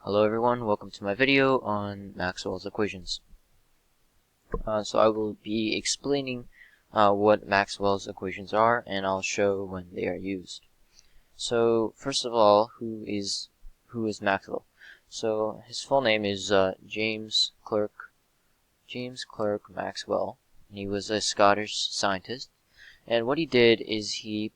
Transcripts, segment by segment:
Hello everyone, welcome to my video on Maxwell's equations. So I will be explaining what Maxwell's equations are, and I'll show when they are used. So first of all, who is Maxwell? So his full name is James Clerk Maxwell, and he was a Scottish scientist. And what he did is he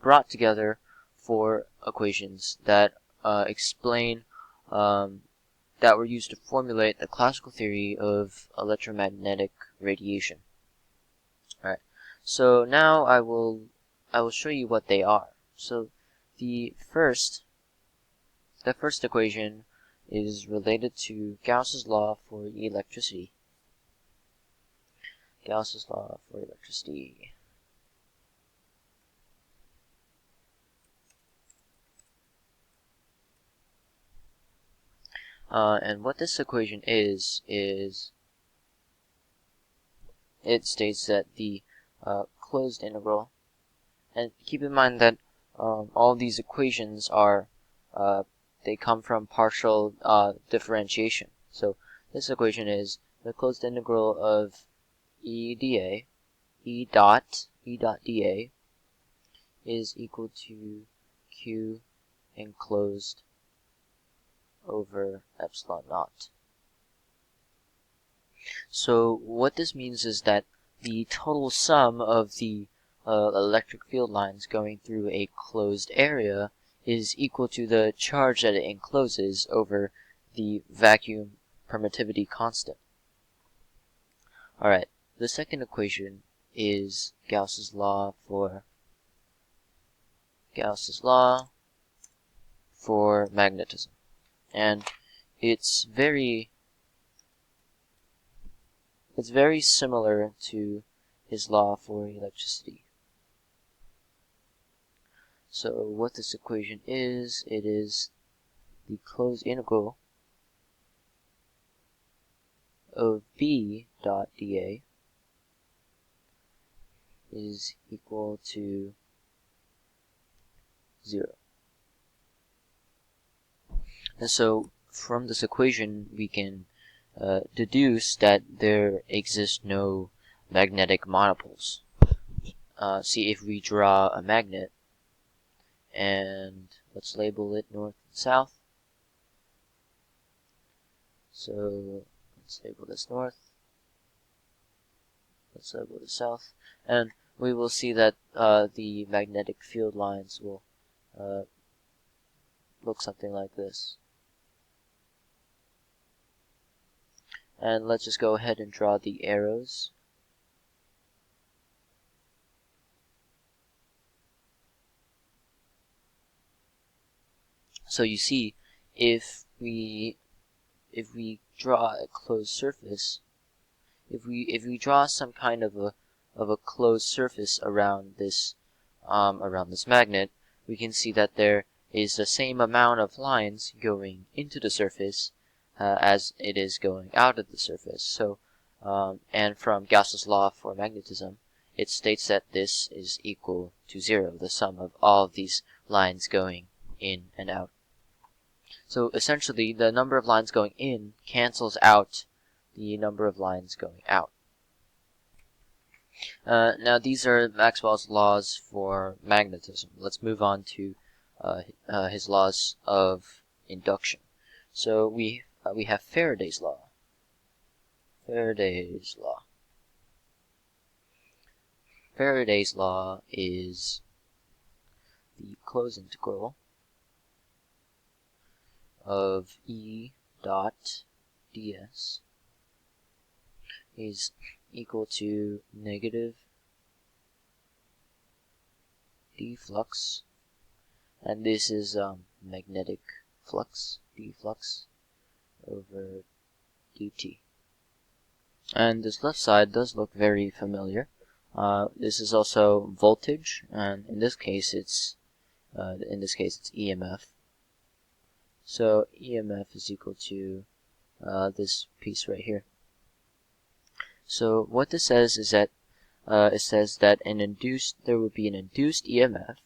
brought together 4 equations that explain that were used to formulate the classical theory of electromagnetic radiation. Alright, so now I will show you what they are. So the first equation is related to Gauss's law for electricity. Gauss's law for electricity. And what this equation is it states that the closed integral, and keep in mind that all these equations are they come from partial differentiation. So this equation is the closed integral of e dot dA is equal to q enclosed over epsilon naught. So what this means is that the total sum of the electric field lines going through a closed area is equal to the charge that it encloses over the vacuum permittivity constant. Alright, the second equation is Gauss's law for magnetism. And it's very similar to his law for electricity. So what this equation is, it is the closed integral of B dot dA is equal to 0. And so from this equation we can deduce that there exist no magnetic monopoles. See, if we draw a magnet, and let's label it north and south. So let's label this north, let's label this south, and we will see that the magnetic field lines will look something like this. And let's just go ahead and draw the arrows. So you see, if we draw a closed surface, if we draw some kind of a closed surface around this magnet, we can see that there is the same amount of lines going into the surface as it is going out of the surface. So, and from Gauss's law for magnetism, it states that this is equal to 0, the sum of all of these lines going in and out. So essentially, the number of lines going in cancels out the number of lines going out. Now these are Maxwell's laws for magnetism. Let's move on to his laws of induction. So we have Faraday's law. Faraday's law is the closed integral of E dot ds is equal to negative d flux, and this is magnetic flux, d flux over dt. And this left side does look very familiar. This is also voltage, and in this case it's EMF. So EMF is equal to this piece right here. So what this says is that it says that there will be an induced EMF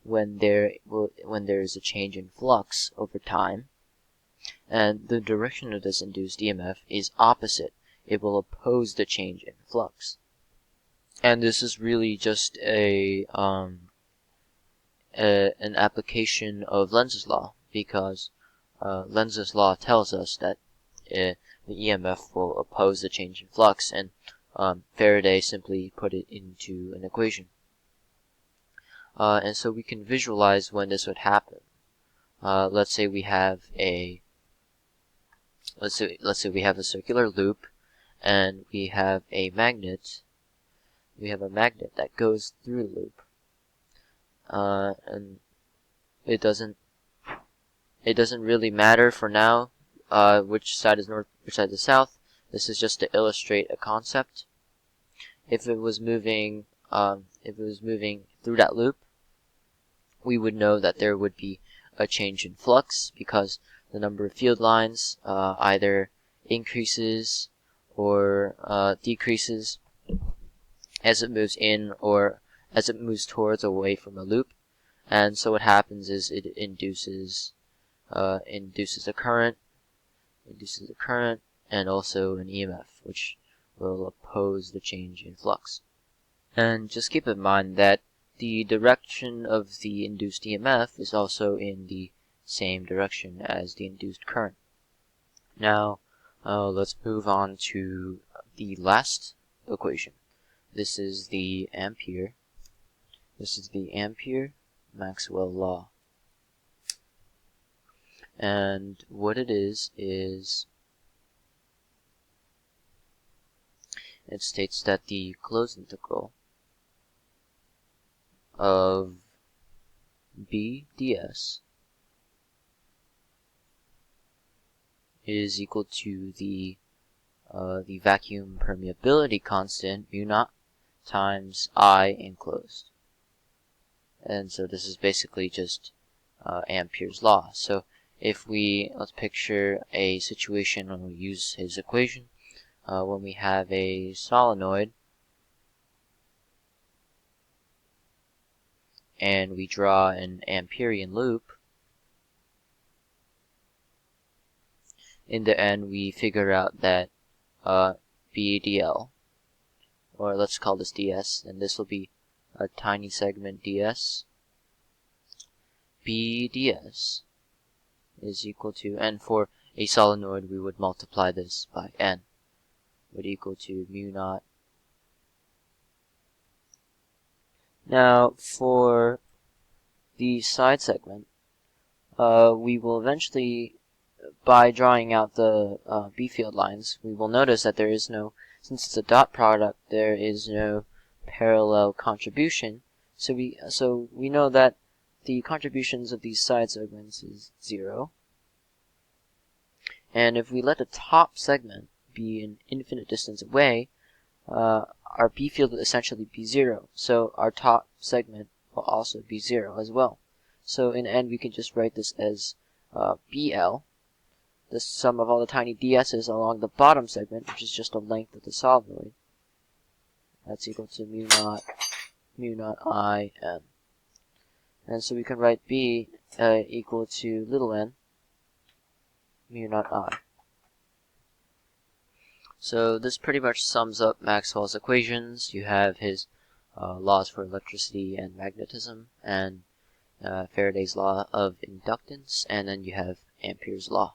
when there is a change in flux over time, and the direction of this induced EMF is opposite. It will oppose the change in flux. And this is really just an application of Lenz's law, because Lenz's law tells us that the EMF will oppose the change in flux, and Faraday simply put it into an equation. And so we can visualize when this would happen. Let's say we have a circular loop, and we have a magnet. We have a magnet that goes through the loop, and it doesn't really matter for now which side is north, which side is south. This is just to illustrate a concept. If it was moving through that loop, we would know that there would be a change in flux, because the number of field lines either increases or decreases as it moves in or as it moves towards away from a loop. And so what happens is it induces a current, and also an EMF, which will oppose the change in flux. And just keep in mind that the direction of the induced EMF is also in the same direction as the induced current. Now, let's move on to the last equation. This is the Ampere Maxwell law. And what it is it states that the closed integral of B ds is equal to the vacuum permeability constant mu naught times I enclosed. And so this is basically just Ampere's law. So if let's picture a situation when we use his equation, when we have a solenoid and we draw an Amperian loop. In the end, we figure out that BDL, or let's call this ds, and this will be a tiny segment ds. BDS is equal to, and for a solenoid we would multiply this by n, would equal to mu naught. Now for the side segment, we will eventually, by drawing out the B field lines, we will notice that there is no, since it's a dot product, there is no parallel contribution. So we know that the contributions of these side segments is 0. And if we let the top segment be an infinite distance away, our B field will essentially be 0. So our top segment will also be 0 as well. So in the end, we can just write this as BL, the sum of all the tiny ds's along the bottom segment, which is just the length of the solenoid. That's equal to mu naught I n. And so we can write B equal to little n, mu naught I. So this pretty much sums up Maxwell's equations. You have his laws for electricity and magnetism, and Faraday's law of inductance, and then you have Ampere's law.